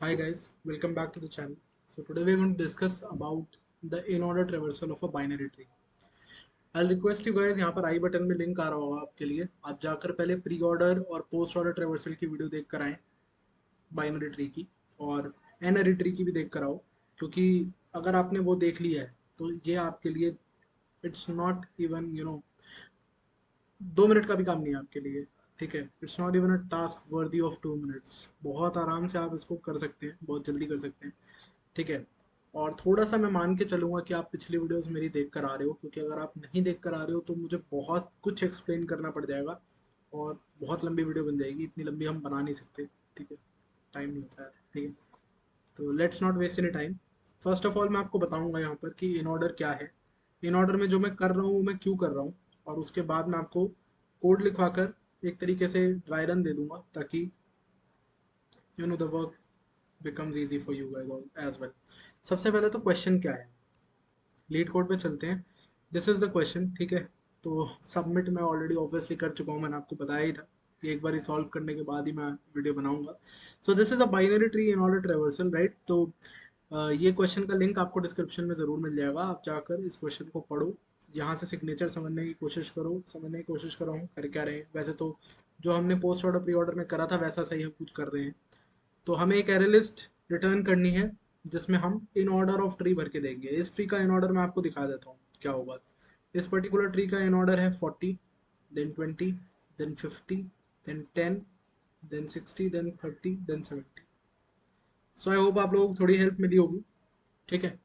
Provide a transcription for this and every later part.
Hi guys, welcome back to the channel. So today we're going to discuss about the in-order traversal of a binary tree. I'll request you guys, यहाँ पर आई button में link आ रहा होगा आपके लिए, आप जाकर पहले प्री ऑर्डर और पोस्ट ऑर्डर ट्रेवर्सल की वीडियो देख कर आएँ बाइनरी ट्री की, और एनरी ट्री की भी देख कर आओ, क्योंकि अगर आपने वो देख लिया है तो ये आपके लिए इट्स नॉट इवन 2 मिनट का भी काम नहीं है आपके लिए। ठीक है, it's not even a task worthy of 2 minutes, बहुत आराम से आप इसको कर सकते हैं, बहुत जल्दी कर सकते हैं। ठीक है, और थोड़ा सा मैं मान के चलूँगा कि आप पिछली वीडियोस मेरी देख कर आ रहे हो, क्योंकि अगर आप नहीं देख कर आ रहे हो तो मुझे बहुत कुछ एक्सप्लेन करना पड़ जाएगा और बहुत लंबी वीडियो बन जाएगी, इतनी लंबी हम बना नहीं सकते। ठीक है, टाइम नहीं होता है। ठीक है, तो let's not waste any time. First of all मैं आपको बताऊंगा यहाँ पर कि इन ऑर्डर क्या है, इन ऑर्डर में जो मैं कर रहा हूँ वो मैं क्यों कर रहा हूँ, और उसके बाद मैं आपको कोड लिखवा कर एक तरीके से ड्राई रन दे दूंगा, ताकि the work becomes easy for you guys as well. सबसे पहले तो क्वेश्चन क्या है, लीड कोड पे चलते हैं। This is the question. ठीक है, तो सबमिट मैं ऑलरेडी ऑब्वियसली कर चुका हूँ, मैंने आपको बताया ही था कि एक बार ही सॉल्व करने के बाद ही मैं वीडियो बनाऊंगा। So this is a binary tree in order traversal, right. तो ये क्वेश्चन का लिंक आपको डिस्क्रिप्शन में ज़रूर मिल जाएगा, आप जाकर इस क्वेश्चन को पढ़ो, यहाँ से सिग्नेचर समझने की कोशिश करो, समझने की कोशिश कर रहा हूँ कर क्या रहे हैं। वैसे तो जो हमने पोस्ट ऑर्डर प्री ऑर्डर में करा था वैसा सही हम कुछ कर रहे हैं। तो हमें एक एरे लिस्ट रिटर्न करनी है जिसमें हम इन ऑर्डर ऑफ ट्री भर के देंगे। इस ट्री का इन ऑर्डर मैं आपको दिखा देता हूँ क्या होगा। इस पर्टिकुलर ट्री का इन ऑर्डर है 40, then 20, then 50, then 10, then 60, then 30, then 70। So I hope आप लोगों को थोड़ी हेल्प मिली होगी। ठीक है,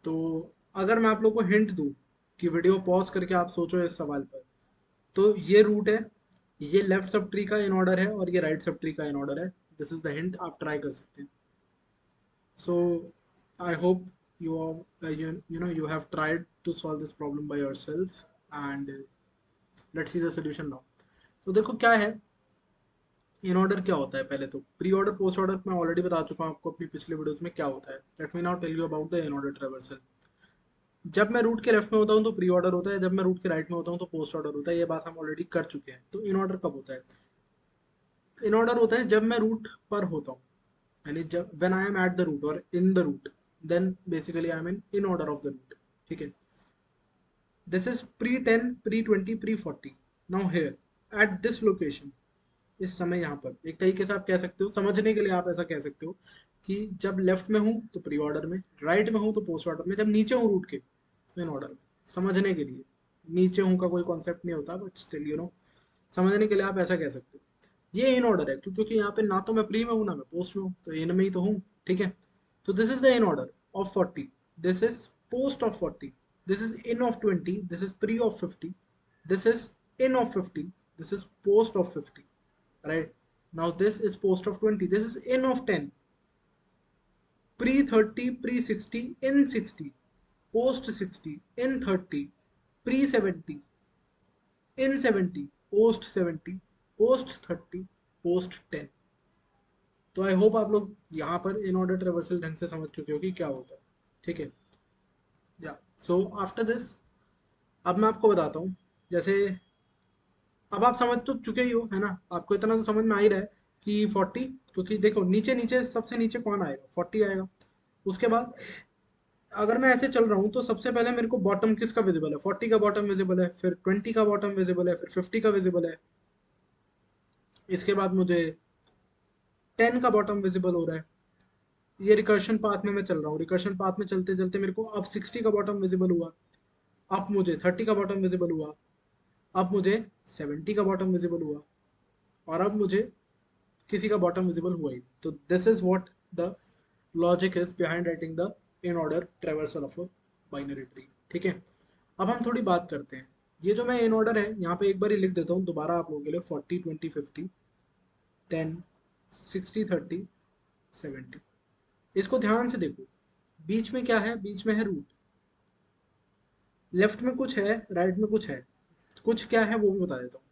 तो अगर मैं आप लोग को हिंट दूँ कि वीडियो पॉज करके आप सोचो इस सवाल पर, तो ये रूट है, ये लेफ्ट सब ट्री का इन ऑर्डर है और ये राइट सब ट्री का इन ऑर्डर है। दिस इज द हिंट, आप ट्राई कर सकते हैं। So I hope you have tried to solve this problem by yourself, and let's see the solution now. तो देखो क्या है, इन ऑर्डर क्या होता है। पहले तो प्री ऑर्डर पोस्ट ऑर्डर मैं ऑलरेडी बता चुका हूँ आपको अपनी पिछले वीडियोस में क्या होता है। Let me now tell you about the in order traversal. जब मैं रूट के लेफ्ट में होता हूँ तो प्री ऑर्डर होता है, जब मैं रूट के राइट में होता हूँ तो पोस्ट ऑर्डर होता है। ये बात हम ऑलरेडी कर चुके हैं। तो इन ऑर्डर कब होता है? इन ऑर्डर होता है जब मैं रूट पर होता हूँ, यानी जब when I am at the root और in the root, then basically I am in order of the root. ठीक है, this is pre 10, pre 20, pre 40। Now here at this location, इस समय यहाँ पर एक तरीके से आप कह सकते हो, समझने के लिए आप ऐसा कह सकते हो कि जब लेफ्ट में हूँ तो प्री ऑर्डर में, राइट में हूँ तो पोस्ट ऑर्डर में, जब नीचे हूँ रूट के तो इन ऑर्डर में। समझने के लिए, नीचे हूँ का कोई कॉन्सेप्ट नहीं होता, बट स्टिल समझने के लिए आप ऐसा कह सकते हो। ये इन ऑर्डर है क्योंकि यहाँ पे ना तो मैं प्री में हूँ ना मैं पोस्ट में हूँ, तो इन में ही तो हूँ। ठीक है, तो this is the in order of 40, this is post of 40, this is in of 20, this is pre of 50, this is in of 50, this is post of 50, right. Now this is post of 20, this is in of 10, pre 30, pre 60, in 60, post 60, in 30, pre 70, in 70, post 70, post 30, post 10। तो आई hope आप लोग यहाँ पर इन order traversal ढंग से समझ चुके हो कि क्या होता है। ठीक है, या सो आफ्टर दिस, अब मैं आपको बताता हूँ। जैसे अब आप समझ तो चुके ही हो, है ना, आपको इतना तो समझ में आ ही रहा है कि 40, क्योंकि देखो नीचे नीचे सबसे नीचे कौन आएगा, 40 आएगा। उसके बाद अगर मैं ऐसे चल रहा हूँ तो सबसे पहले मेरे को बॉटम किसका विजिबल है, 40 का बॉटम विजिबल है, फिर 20 का बॉटम विजिबल है, फिर 50 का विजिबल है। इसके बाद मुझे 10 का बॉटम विजिबल हो रहा है। ये रिकर्शन पाथ में मैं चल रहा हूँ, रिकर्शन पाथ में चलते चलते मेरे को अब 60 का बॉटम विजिबल हुआ, अब मुझे 30 का बॉटम विजिबल हुआ, अब मुझे 70 का बॉटम विजिबल हुआ, और अब मुझे किसी का बॉटम विजिबल हुआ ही। तो this is what the logic is behind writing the in order traversal of a binary tree. ठीक है, अब हम थोड़ी बात करते हैं। ये जो मैं इन ऑर्डर है यहाँ पे एक बार ही लिख देता हूँ दोबारा आप लोगों के लिए, 40, 20, 50, 10, 60, 30, 70। इसको ध्यान से देखो, बीच में क्या है, बीच में है रूट, लेफ्ट में कुछ है, राइट में कुछ है। कुछ क्या है वो भी बता देता हूँ।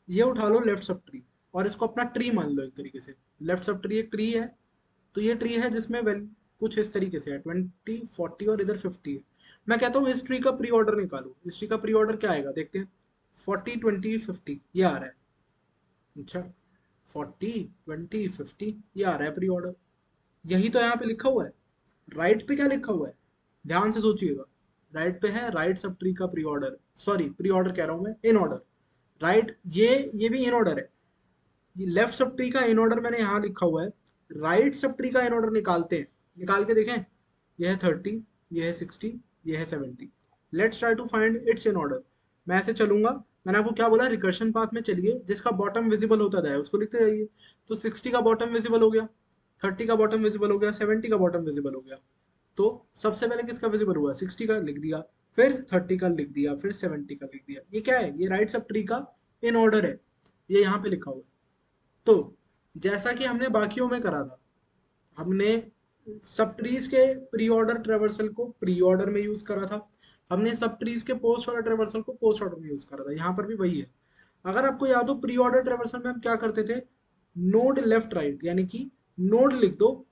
ये उठा लो लेफ्ट सब ट्री, और इसको अपना ट्री मान लो एक तरीके से। लेफ्ट सब ट्री एक ट्री है, तो ये ट्री है जिसमें वैल्यू कुछ इस तरीके से है, 20, 40 और इधर 50 है। मैं कहता हूँ इस ट्री का प्री ऑर्डर निकालो, इस ट्री का प्री ऑर्डर क्या आएगा देखते हैं। 40, 20, 50 ये आ रहा है। अच्छा, 40, 20, 50 ये आ रहा है प्री ऑर्डर। यही तो यहाँ पे लिखा हुआ है। राइट पे क्या लिखा हुआ है, ध्यान से सोचिएगा। राइट पे है राइट सब ट्री का pre order, sorry pre order कह रहा हूँ मैं, इन ऑर्डर। राइट, ये भी इन ऑर्डर है। ये लेफ्ट सब ट्री का इन ऑर्डर मैंने यहाँ लिखा हुआ है। राइट सब ट्री का इन ऑर्डर निकालते हैं, निकाल के देखें। ये है 30, ये है 60, ये है 70। Let's try to find its in order. मैं ऐसे चलूंगा, मैंने आपको क्या बोला, रिकर्शन पाथ में चलिए, जिसका बॉटम विजिबल होता जाए उसको लिखते जाइए। तो 60 का बॉटम विजिबल हो गया, 30 का बॉटम विजिबल हो गया, 70 का बॉटम विजिबल हो गया। तो सबसे पहले किसका विजिबल हुआ, 60 का लिख दिया, फिर 30 का लिख दिया, फिर 70 का लिख दिया। ये क्या है, ये राइट सब ट्री का इन ऑर्डर है, ये यहाँ पे लिखा हुआ है। तो जैसा कि हमने बाकियों में करा था, हमने सब ट्रीज के प्री ऑर्डर ट्रेवर्सल को प्री ऑर्डर में यूज करा था, हमने सब ट्रीज के पोस्ट ऑर्डर ट्रेवर्सल को पोस्ट ऑर्डर में यूज करा था। यहाँ पर भी वही है। अगर आपको याद हो, प्री ऑर्डर ट्रेवर्सल में हम क्या करते थे, नोड लेफ्ट राइट, यानी कि नोड लिख दो,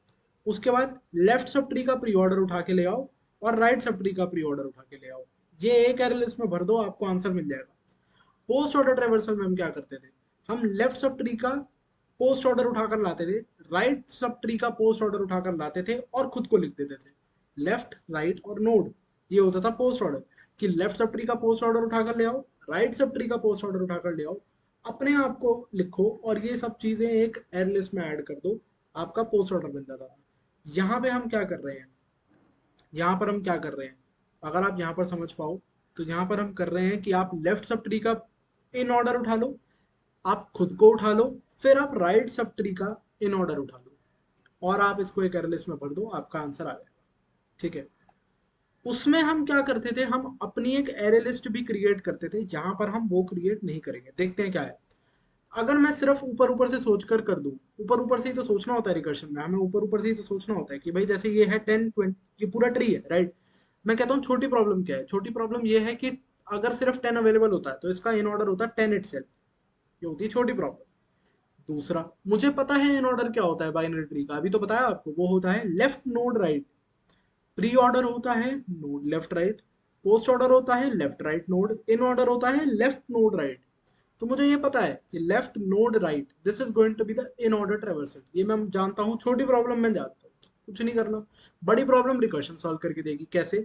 उसके बाद लेफ्ट सब ट्री का प्री ऑर्डर उठा के ले आओ और राइट सब ट्री का प्री ऑर्डर उठा के ले आओ। ये एक एरे लिस्ट में भर दो, आपको आंसर मिल जाएगा। पोस्ट ऑर्डर ट्रेवर्सल में हम क्या करते थे, हम लेफ्ट सब ट्री का पोस्ट ऑर्डर उठाकर लाते थे, राइट सब ट्री का पोस्ट ऑर्डर उठाकर लाते थे और खुद को लिख देते थे, लेफ्ट राइट और नोड। ये होता था पोस्ट ऑर्डर, कि लेफ्ट सब ट्री का पोस्ट ऑर्डर उठाकर ले आओ, राइट सब ट्री का पोस्ट ऑर्डर उठाकर ले आओ, अपने आप को लिखो और ये सब चीजें एक एर लिस्ट में ऐड कर दो, आपका पोस्ट ऑर्डर बन जाता था। यहाँ पे हम क्या कर रहे हैं, यहाँ पर हम क्या कर रहे हैं, अगर आप यहाँ पर समझ पाओ, तो यहाँ पर हम कर रहे हैं कि आप लेफ्ट सब ट्री का इन ऑर्डर उठा लो, आप खुद को उठा लो, फिर आप राइट सब ट्री का इन ऑर्डर उठा लो और आप इसको एक एरे लिस्ट में भर दो, आपका आंसर आ जाएगा। ठीक है। उसमें हम क्या करते थे, हम अपनी एक एरे लिस्ट भी क्रिएट करते थे, यहाँ पर हम वो क्रिएट नहीं करेंगे। देखते हैं क्या है। अगर मैं सिर्फ ऊपर ऊपर से सोच कर दूं, ऊपर ऊपर से ही तो सोचना होता है रिकर्शन में, हमें ऊपर ऊपर से ही तो सोचना होता है कि भाई जैसे ये है 10 20, ये पूरा ट्री है राइट। मैं कहता हूँ छोटी प्रॉब्लम क्या है, छोटी प्रॉब्लम ये है कि अगर सिर्फ 10 अवेलेबल होता है तो इसका इन ऑर्डर होता है 10 इटसेल्फ। ये होती है छोटी प्रॉब्लम। दूसरा, मुझे पता है इन ऑर्डर क्या होता है बाइनरी ट्री का, अभी तो बताया आपको, वो होता है left node right. Pre order होता है node left right, post order होता है left right node, in order होता है लेफ्ट नोड राइट। तो मुझे ये पता है कि left node right, this is going to be the in order traversal. ये मैं जानता हूँ, छोटी प्रॉब्लम में जानता हूँ, कुछ नहीं करना। बड़ी प्रॉब्लम रिकर्शन सॉल्व करके देगी कैसे।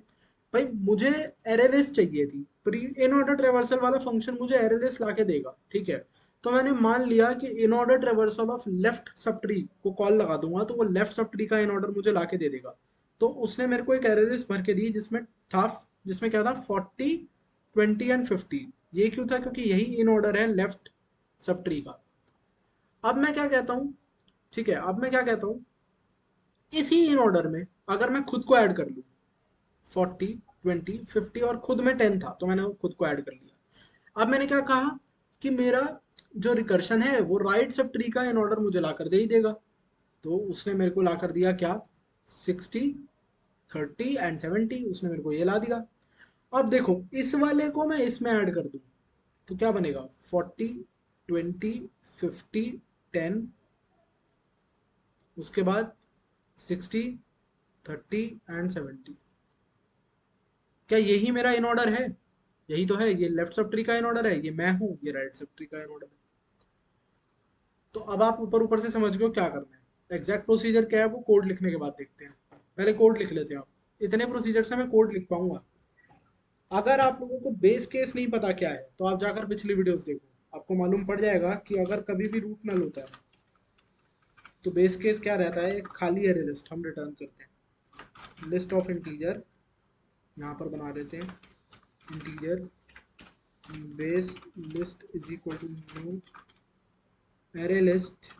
भाई मुझे एरे लिस्ट चाहिए थी, प्री इन ऑर्डर ट्रेवर्सल वाला फंक्शन मुझे एरे लिस्ट ला के देगा, ठीक है। तो मैंने मान लिया कि इन order traversal of left sub tree को कॉल लगा दूंगा तो वो लेफ्ट सब ट्री का इन ऑर्डर मुझे ला के दे देगा। तो उसने मेरे को एक एरे लिस्ट भर के दी जिसमें था, जिसमें क्या था, 40 20 एंड 50। ये क्यों था, क्योंकि यही इन ऑर्डर है लेफ्ट सब ट्री का। अब मैं क्या कहता हूँ, ठीक है, अब मैं क्या कहता हूँ, इसी इन ऑर्डर में अगर मैं खुद को ऐड कर लूँ, 40 20 50, और खुद में 10 था तो मैंने खुद को ऐड कर लिया। अब मैंने क्या कहा कि मेरा जो रिकर्शन है वो राइट सब ट्री का इन ऑर्डर मुझे ला कर दे ही देगा। तो उसने मेरे को ला कर दिया क्या, 60 30 एंड 70, उसने मेरे को ये ला दिया। अब देखो इस वाले को मैं इसमें ऐड कर दूं तो क्या बनेगा, 40 20 50 10, उसके बाद 60 30 एंड 70। क्या यही मेरा इन ऑर्डर है, यही तो है, ये लेफ्ट सब ट्री का इन ऑर्डर है, ये मैं हूं, ये राइट सब ट्री का इन ऑर्डर है। तो अब आप ऊपर ऊपर से समझ गए हो क्या करना है। एग्जैक्ट प्रोसीजर क्या है वो कोड लिखने के बाद देखते हैं। पहले कोड लिख लेते हैं। आप इतने प्रोसीजर से मैं कोड लिख पाऊंगा। अगर आप लोगों को बेस केस नहीं पता क्या है तो आप जाकर पिछली वीडियोस देखो, आपको मालूम पड़ जाएगा कि अगर कभी भी रूट नल होता है तो बेस केस क्या रहता है, एक खाली एरे लिस्ट हम रिटर्न करते हैं। लिस्ट ऑफ इंटीजर यहाँ पर बना देते हैं, integer base list is equal to new array list.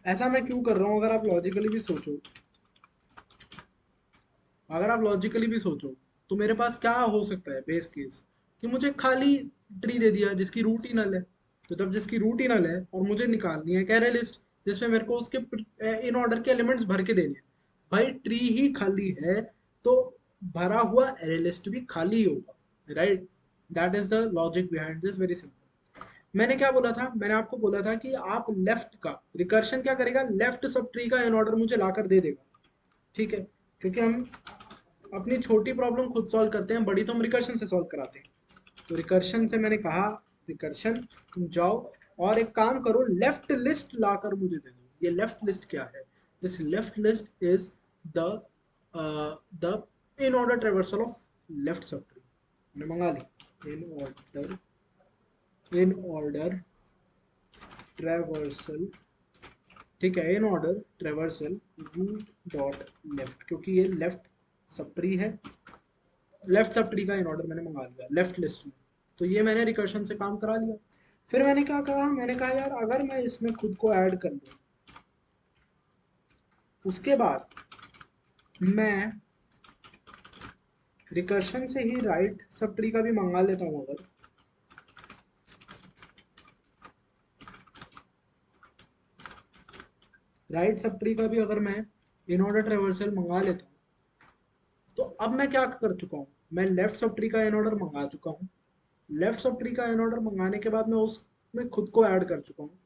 ऐसा मैं क्यों कर रहा हूँ, अगर आप लॉजिकली भी सोचो, अगर आप लॉजिकली भी सोचो तो मेरे पास क्या हो सकता है बेस केस, कि मुझे खाली ट्री दे दिया जिसकी रूट ही नल है। तो जब जिसकी रूट ही नल है और मुझे निकालनी है एरे लिस्ट जिसमें मेरे को उसके इन ऑर्डर के एलिमेंट्स भर के देने हैं, भाई ट्री ही खाली है तो भरा हुआ एरे लिस्ट भी खाली होगा, right. That is the logic behind this, very simple. मैंने क्या बोला था, मैंने आपको बोला था कि आप लेफ्ट का रिकर्शन क्या करेगा, लेफ्ट सब ट्री का इन ऑर्डर मुझे लाकर दे देगा, ठीक है। क्योंकि हम अपनी छोटी प्रॉब्लम खुद सॉल्व करते हैं, बड़ी तो हम रिकर्शन से सॉल्व कराते हैं। तो रिकर्शन से मैंने कहा, रिकर्शन तुम जाओ और एक काम करो, लेफ्ट लिस्ट लाकर मुझे दे दो। ये लेफ्ट लिस्ट क्या है? This left list is the the in order traversal of left sub tree. मैंने मंगा ली, इन ऑर्डर ट्रेवर्सल, ठीक है, in order traversal root dot left, क्योंकि ये लेफ्ट सब ट्री है, लेफ्ट सब ट्री का इन ऑर्डर मैंने मंगा लिया लेफ्ट लिस्ट में। तो ये मैंने रिकर्शन से काम करा लिया। फिर मैंने क्या कहा, मैंने कहा यार अगर मैं इसमें खुद को ऐड कर लूँ, उसके बाद मैं रिकर्शन से ही राइट सब ट्री का भी मंगा लेता हूँ। अगर राइट सब ट्री का भी अगर मैं इन ऑर्डर ट्रेवर्सल मंगा लेता हूँ, तो अब मैं क्या कर चुका हूँ, मैं लेफ्ट सब ट्री का इन ऑर्डर मंगा चुका हूँ। लेफ्ट सब ट्री का इन ऑर्डर मंगाने के बाद मैं उसमें खुद को ऐड कर चुका हूँ,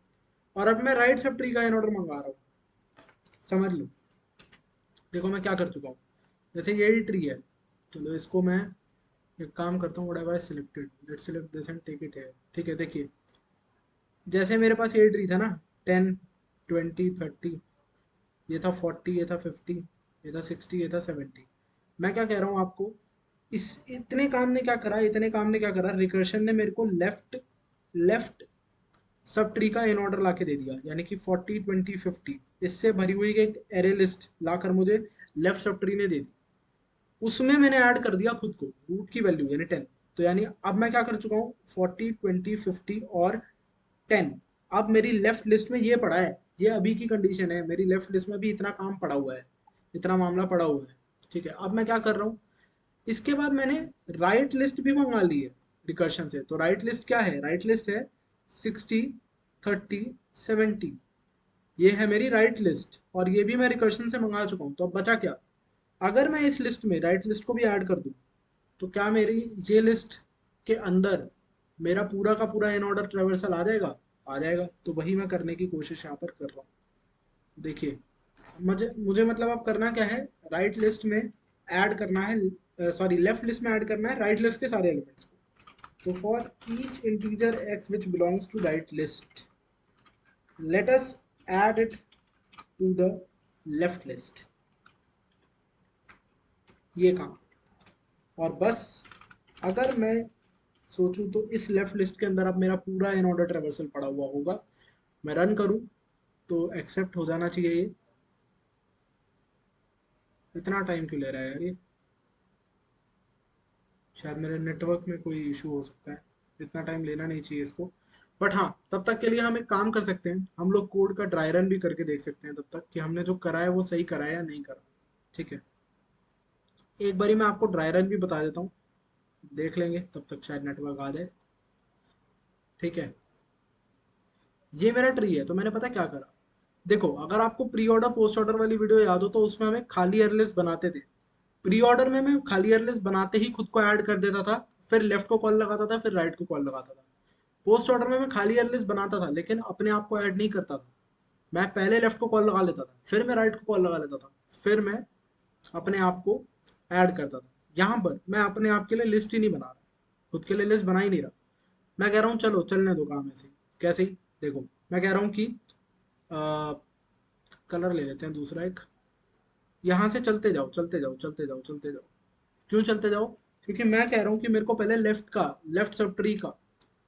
और अब मैं राइट सब ट्री का इन ऑर्डर मंगा रहा हूँ। समझ लो, देखो मैं क्या कर चुका हूँ। जैसे ये ट्री है, चलो इसको मैं एक काम करता हूँ, whatever selected, let's select this and take it है। ठीक है, देखिए जैसे मेरे पास ये ट्री था ना, 10 20 30, ये था 40, ये था 50, ये था 60, ये था 70। मैं क्या कह रहा हूँ आपको, इस इतने काम ने क्या करा, इतने काम ने क्या करा, रिकर्शन ने मेरे को लेफ्ट लेफ्ट सब ट्री का इन ऑर्डर ला के दे दिया, यानी कि 40 20 50 इससे भरी हुई एक एरे लिस्ट लाकर मुझे लेफ्ट सब ट्री ने दे दी। उसमें मैंने ऐड कर दिया खुद को रूट की वैल्यू यानी 10। तो यानी अब मैं क्या कर चुका हूँ, 40 20 50 और 10। अब मेरी लेफ्ट लिस्ट में ये पड़ा है, ये अभी की कंडीशन है, मेरी लेफ्ट लिस्ट में भी इतना काम पड़ा हुआ है, इतना मामला पड़ा हुआ है। ठीक है, अब मैं क्या कर रहा हूँ, इसके बाद मैंने राइट लिस्ट भी मंगा ली है रिकर्शन से। तो राइट लिस्ट क्या है, राइट लिस्ट है 60 30 70, ये है मेरी राइट लिस्ट, और ये भी मैं रिकर्शन से मंगा चुका हूँ। तो अब बचा क्या, अगर मैं इस लिस्ट में राइट लिस्ट को भी ऐड कर दूं, तो क्या मेरी ये लिस्ट के अंदर मेरा पूरा का पूरा इन ऑर्डर ट्रेवर्सल आ जाएगा? आ जाएगा। तो वही मैं करने की कोशिश यहाँ पर कर रहा हूँ। देखिए, मुझे मुझे मतलब अब करना क्या है, राइट लिस्ट में ऐड करना है, सॉरी लेफ्ट लिस्ट में ऐड करना है राइट लिस्ट के सारे एलिमेंट्स को। तो for each integer X which belongs to right list, let us add it to the left list, ये काम। और बस, अगर मैं सोचूं तो इस लेफ्ट लिस्ट के अंदर अब मेरा पूरा इन ऑर्डर ट्रेवर्सल पड़ा हुआ होगा। मैं रन करूं तो एक्सेप्ट हो जाना चाहिए ये। इतना टाइम क्यों ले रहा है यार ये, शायद मेरे नेटवर्क में कोई इशू हो सकता है, इतना टाइम लेना नहीं चाहिए इसको। बट हाँ, तब तक के लिए हम एक काम कर सकते हैं, हम लोग कोड का ड्राई रन भी करके देख सकते हैं तब तक कि हमने जो करा है वो सही करा है या नहीं करा। ठीक है, एक बारी मैं आपको ड्राई रन भी बता देता हूँ, देख लेंगे, तब तक शायद नेटवर्क आ जाए। ठीक है, ये मेरा ट्री है। तो मैंने पता क्या करा, देखो अगर आपको प्री ऑर्डर पोस्ट ऑर्डर वाली वीडियो याद हो, तो उसमें हमें खाली एयरलिस्ट बनाते थे। प्री ऑर्डर में मैं खाली एयरलिस्ट बनाते ही खुद को ऐड कर देता था, फिर लेफ्ट को कॉल लगाता था, फिर राइट को कॉल लगाता था। पोस्ट ऑर्डर में मैं खाली एयरलिस्ट बनाता था लेकिन अपने आप को ऐड नहीं करता था। मैं पहले लेफ्ट को कॉल लगा लेता था, फिर मैं राइट को कॉल लगा लेता था, फिर मैं अपने आप को ऐड करता था। यहाँ पर मैं अपने आप के लिए लिस्ट ही नहीं बना रहा, खुद के लिए लिस्ट बना ही नहीं रहा। मैं कह रहा हूँ चलो चलने दो काम ऐसे ही। कैसे ही, देखो मैं कह रहा हूँ कि कलर ले लेते हैं दूसरा एक, यहाँ से चलते जाओ चलते जाओ चलते जाओ चलते जाओ। क्यों चलते जाओ, क्योंकि मैं कह रहा हूँ कि मेरे को पहले लेफ्ट सब ट्री का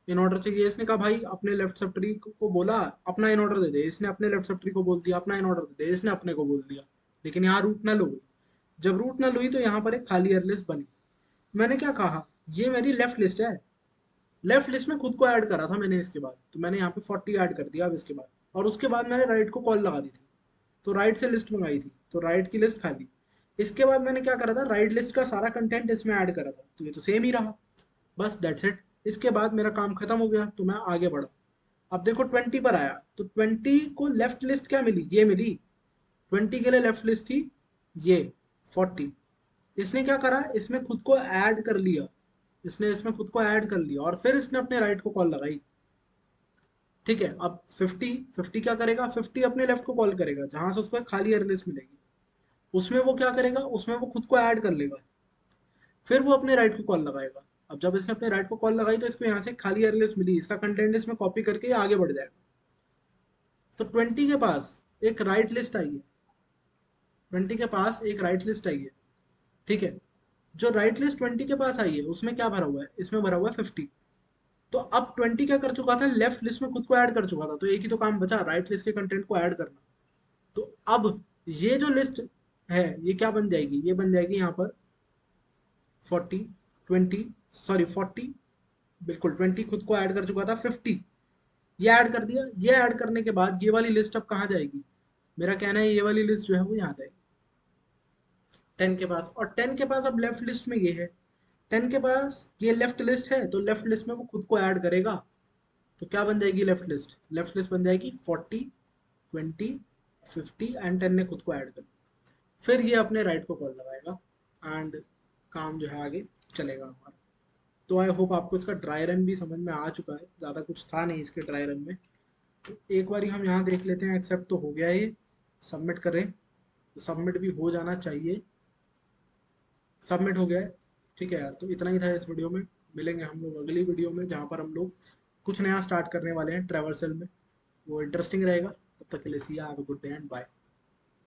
इन ऑर्डर चाहिए। इसने कहा भाई अपने लेफ्ट सब ट्री को बोला अपना इन ऑर्डर दे दे, इसने अपने लेफ्ट सब ट्री को बोल दिया अपना इन ऑर्डर दे दे, इसने अपने को बोल दिया। लेकिन यहाँ रूट नल हो गई। जब रूट नल हुई तो यहाँ पर एक खाली एयर लिस्ट बनी। मैंने क्या कहा, ये मेरी लेफ्ट लिस्ट है, लेफ्ट लिस्ट में खुद को ऐड करा था मैंने। इसके बाद तो मैंने यहाँ पे 40 ऐड कर दिया अब इसके बाद, और उसके बाद मैंने राइट को कॉल लगा दी थी, तो राइट से लिस्ट मंगाई थी, तो राइट की लिस्ट खाली। इसके बाद मैंने क्या करा था, राइट लिस्ट का सारा कंटेंट इसमें ऐड करा था, तो ये तो सेम ही रहा। बस दैट्स इट। इसके बाद मेरा काम खत्म हो गया, तो मैं आगे बढ़ा। अब देखो 20 पर आया, तो 20 को लेफ्ट लिस्ट क्या मिली, ये मिली। 20 के लिए लेफ्ट लिस्ट थी ये 40। इसने क्या करा, इसमें खुद को ऐड कर लिया, इसने इसमें खुद को ऐड कर लिया, और फिर इसने अपने राइट को कॉल लगाई। ठीक है, अब 50 क्या करेगा, 50 अपने लेफ्ट को कॉल करेगा जहां से उसको एक खाली एयर लिस्ट मिलेगी। उसमें वो क्या करेगा, उसमें वो खुद को ऐड कर लेगा, फिर वो अपने राइट को कॉल लगाएगा। अब जब इसने अपने राइट को कॉल लगाई तो इसको यहाँ से खाली अरे लिस्ट मिली, इसका कंटेंट इसमें कॉपी करके ये आगे बढ़ जाएगा। तो 20 के पास एक राइट लिस्ट आई है, 20 के पास एक राइट लिस्ट आई है, ठीक है। जो राइट लिस्ट 20 के पास आई है उसमें क्या भरा हुआ है, इसमें भरा हुआ है 50। तो अब 20 क्या कर चुका था, लेफ्ट लिस्ट में खुद को ऐड कर चुका था, तो एक ही तो काम बचा, राइट लिस्ट के कंटेंट को ऐड करना। तो अब ये जो लिस्ट है ये क्या बन जाएगी, ये बन जाएगी यहाँ पर 40, 20, सॉरी 40, बिल्कुल 20 खुद को ऐड कर चुका था, 50 ये ऐड कर दिया। ये ऐड करने के बाद ये वाली लिस्ट अब कहाँ जाएगी, मेरा कहना है ये वाली लिस्ट जो है वो यहाँ जाएगी 10 के पास। और 10 के पास अब लेफ्ट लिस्ट में ये है, 10 के पास ये लेफ्ट लिस्ट है, तो लेफ्ट लिस्ट में वो खुद को ऐड करेगा। तो क्या बन जाएगी लेफ्ट लिस्ट, लेफ्ट लिस्ट बन जाएगी 40, 20, 50 एंड 10 ने खुद को ऐड कर। फिर ये अपने राइट को कॉल लगाएगा एंड काम जो है आगे चलेगा हमारा। तो आई होप आपको इसका ड्राई रन भी समझ में आ चुका है, ज़्यादा कुछ था नहीं इसके ड्राई रन में। तो एक बारी हम यहाँ देख लेते हैं, एक्सेप्ट तो हो गया ये, सबमिट करें तो सबमिट भी हो जाना चाहिए, सबमिट हो गया है। ठीक है यार, तो इतना ही था इस वीडियो में। मिलेंगे हम लोग अगली वीडियो में जहाँ पर हम लोग कुछ नया स्टार्ट करने वाले हैं ट्रैवर्सल में, वो इंटरेस्टिंग रहेगा। तब तक के लिए see have a good day and bye.